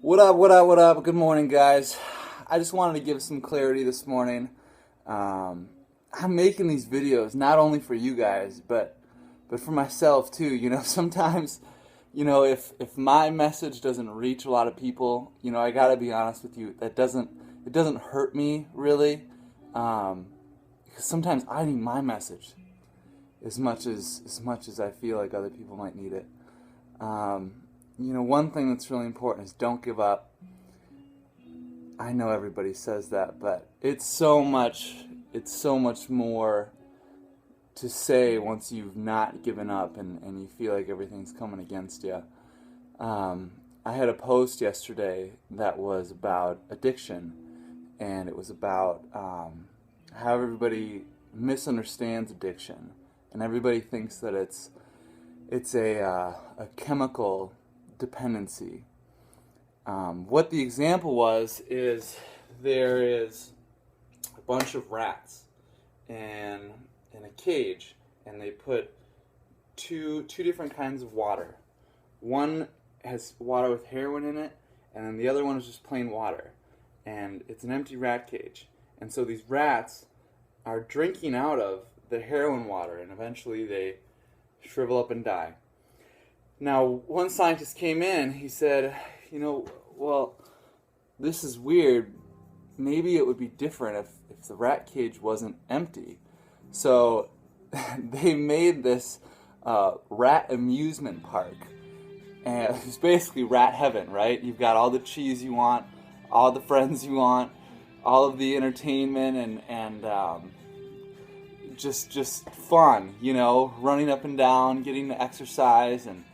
What up, what up, what up? Good morning, guys. I just wanted to give some clarity this morning. I'm making these videos not only for you guys, but for myself too. Sometimes, if my message doesn't reach a lot of people, I gotta be honest with you, it doesn't hurt me really, because sometimes I need my message as much as I feel like other people might need it. One thing that's really important is don't give up. I know everybody says that, but it's so much more to say once you've not given up and you feel like everything's coming against you. I had a post yesterday that was about addiction, and it was about how everybody misunderstands addiction, and everybody thinks that it's a chemical dependency. What the example was is there is a bunch of rats in a cage, and they put two different kinds of water. One has water with heroin in it, and then the other one is just plain water. And it's an empty rat cage. And so these rats are drinking out of the heroin water, and eventually they shrivel up and die. Now, one scientist came in, he said, well, this is weird. Maybe it would be different if the rat cage wasn't empty. So they made this rat amusement park. And it's basically rat heaven, right? You've got all the cheese you want, all the friends you want, all of the entertainment and just fun, running up and down, getting the exercise and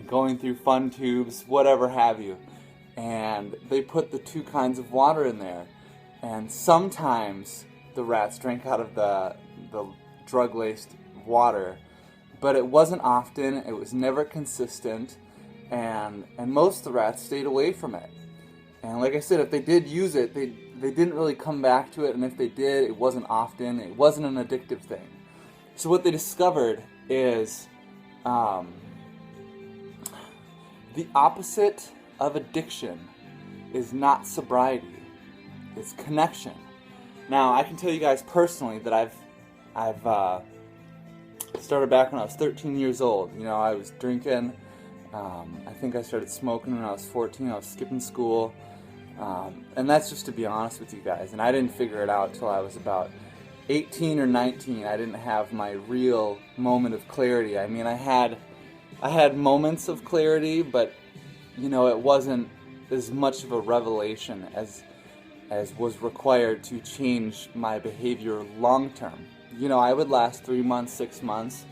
going through fun tubes, whatever have you. And they put the two kinds of water in there. And sometimes the rats drank out of the drug-laced water, but it wasn't often, it was never consistent, and most of the rats stayed away from it. And like I said, if they did use it, they didn't really come back to it, and if they did, it wasn't often, it wasn't an addictive thing. So what they discovered is the opposite of addiction is not sobriety, it's connection. Now, I can tell you guys personally that I've started back when I was 13 years old. I was drinking. I think I started smoking when I was 14. I was skipping school. And that's just to be honest with you guys. And I didn't figure it out till I was about 18 or 19. I didn't have my real moment of clarity. I mean, I had moments of clarity, but it wasn't as much of a revelation as was required to change my behavior long term. I would last 3 months, 6 months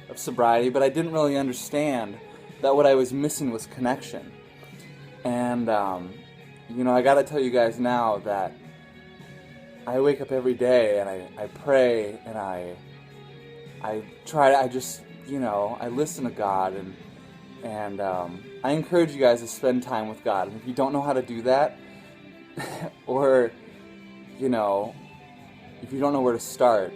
of sobriety, but I didn't really understand that what I was missing was connection. And I gotta tell you guys now that I wake up every day and I pray and I listen to God, and I encourage you guys to spend time with God. And if you don't know how to do that, or if you don't know where to start,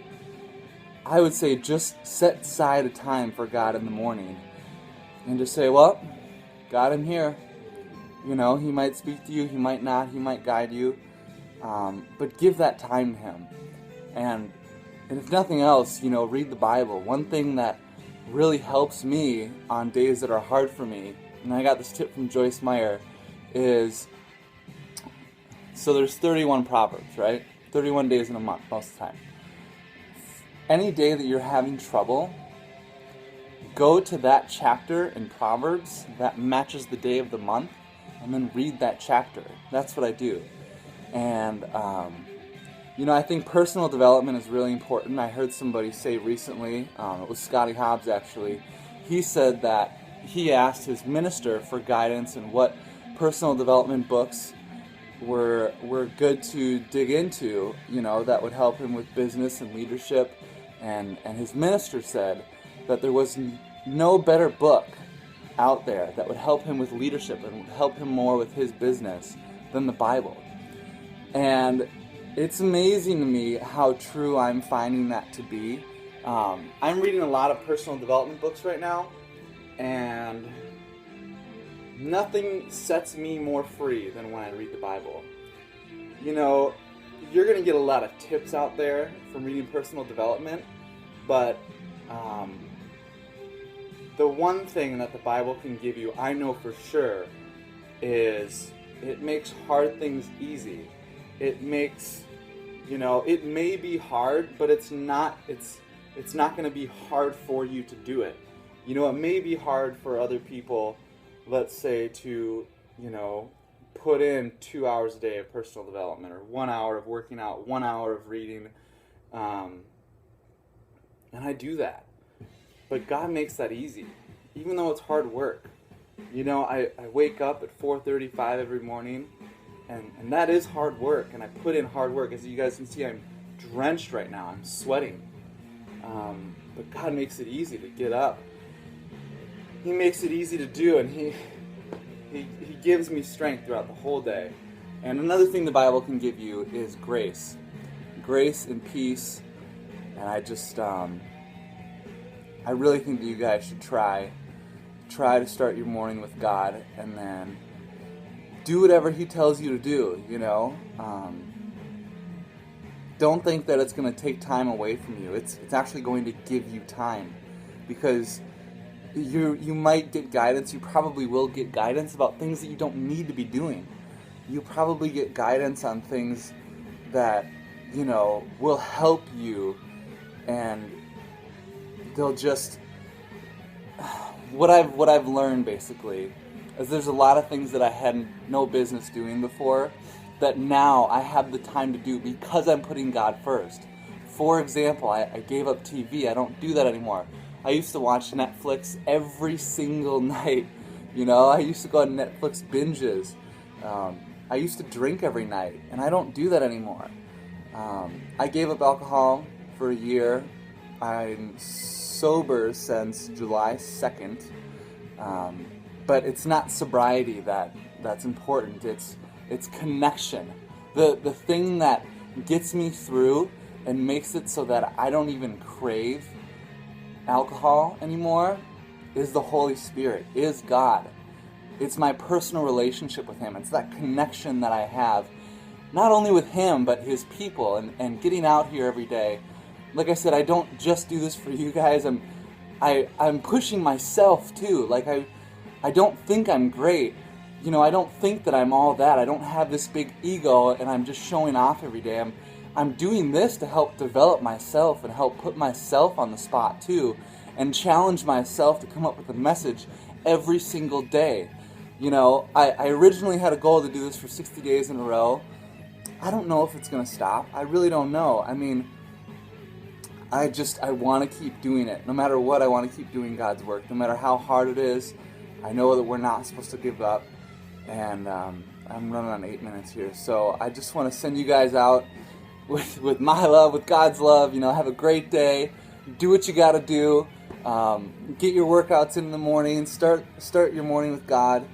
I would say just set aside a time for God in the morning and just say, well, God, I'm here. He might speak to you, he might not, he might guide you, but give that time to him. And if nothing else, read the Bible. One thing that really helps me on days that are hard for me, and I got this tip from Joyce Meyer, is, so there's 31 Proverbs, right? 31 days in a month, most of the time. Any day that you're having trouble, go to that chapter in Proverbs that matches the day of the month, and then read that chapter. That's what I do. And, I think personal development is really important. I heard somebody say recently, it was Scotty Hobbs actually, he said that he asked his minister for guidance and what personal development books were good to dig into, that would help him with business and leadership. And his minister said that there was no better book out there that would help him with leadership and would help him more with his business than the Bible. And it's amazing to me how true I'm finding that to be. I'm reading a lot of personal development books right now, and Nothing sets me more free than when I read the Bible. You know, you're going to get a lot of tips out there from reading personal development, but the one thing that the Bible can give you, I know for sure, is it makes hard things easy. It makes, it may be hard, but it's not going to be hard for you to do it. It may be hard for other people, let's say, to, put in 2 hours a day of personal development, or 1 hour of working out, 1 hour of reading, and I do that. But God makes that easy, even though it's hard work. I wake up at 4:35 every morning, and that is hard work, and I put in hard work. As you guys can see, I'm drenched right now, I'm sweating. But God makes it easy to get up. He makes it easy to do, and He gives me strength throughout the whole day. And another thing the Bible can give you is grace. Grace and peace. And I really think that you guys should try to start your morning with God, and then do whatever He tells you to do, Don't think that it's going to take time away from you. It's actually going to give you time, because you might get guidance. You probably will get guidance about things that you don't need to be doing. You probably get guidance on things that, will help you, and they'll just... What I've learned, basically, is there's a lot of things that I had no business doing before that now I have the time to do because I'm putting God first. For example, I gave up TV. I don't do that anymore. I used to watch Netflix every single night. I used to go on Netflix binges. I used to drink every night, and I don't do that anymore. I gave up alcohol for a year. I'm sober since July 2nd. But it's not sobriety that's important. It's connection. The thing that gets me through and makes it so that I don't even crave alcohol anymore is the Holy Spirit, is God. It's my personal relationship with Him. It's that connection that I have, not only with Him, but His people, and getting out here every day. Like I said, I don't just do this for you guys. I'm pushing myself too. Like I don't think I'm great. I don't think that I'm all that. I don't have this big ego and I'm just showing off every day. I'm doing this to help develop myself and help put myself on the spot too, and challenge myself to come up with a message every single day. I originally had a goal to do this for 60 days in a row. I don't know if it's going to stop. I really don't know. I want to keep doing it. No matter what, I want to keep doing God's work. No matter how hard it is, I know that we're not supposed to give up. And I'm running on 8 minutes here. So I just want to send you guys out with my love, with God's love. Have a great day. Do what you got to do. Get your workouts in the morning. Start your morning with God.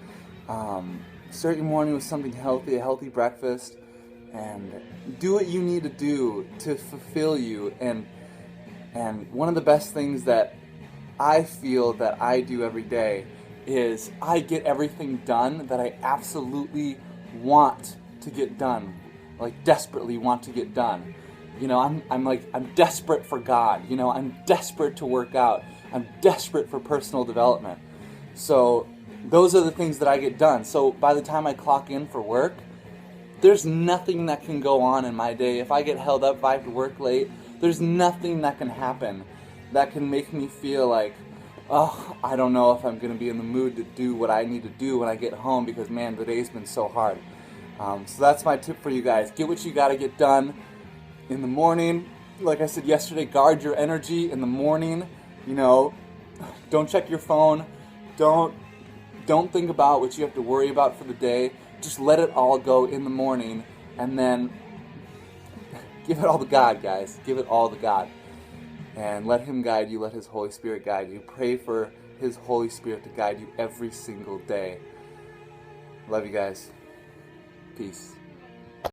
Start your morning with something healthy, a healthy breakfast. And do what you need to do to fulfill you. And one of the best things that I feel that I do every day is I get everything done that I absolutely want to get done, like desperately want to get done. I'm desperate for God. I'm desperate to work out. I'm desperate for personal development. So those are the things that I get done. So by the time I clock in for work, there's nothing that can go on in my day. If I get held up, if I have to work late, there's nothing that can happen that can make me feel like, oh, I don't know if I'm going to be in the mood to do what I need to do when I get home because, man, the day's been so hard. So that's my tip for you guys. Get what you got to get done in the morning. Like I said yesterday, guard your energy in the morning. Don't check your phone. Don't think about what you have to worry about for the day. Just let it all go in the morning, and then give it all to God, guys. Give it all to God. And let Him guide you. Let His Holy Spirit guide you. Pray for His Holy Spirit to guide you every single day. Love you guys. Peace.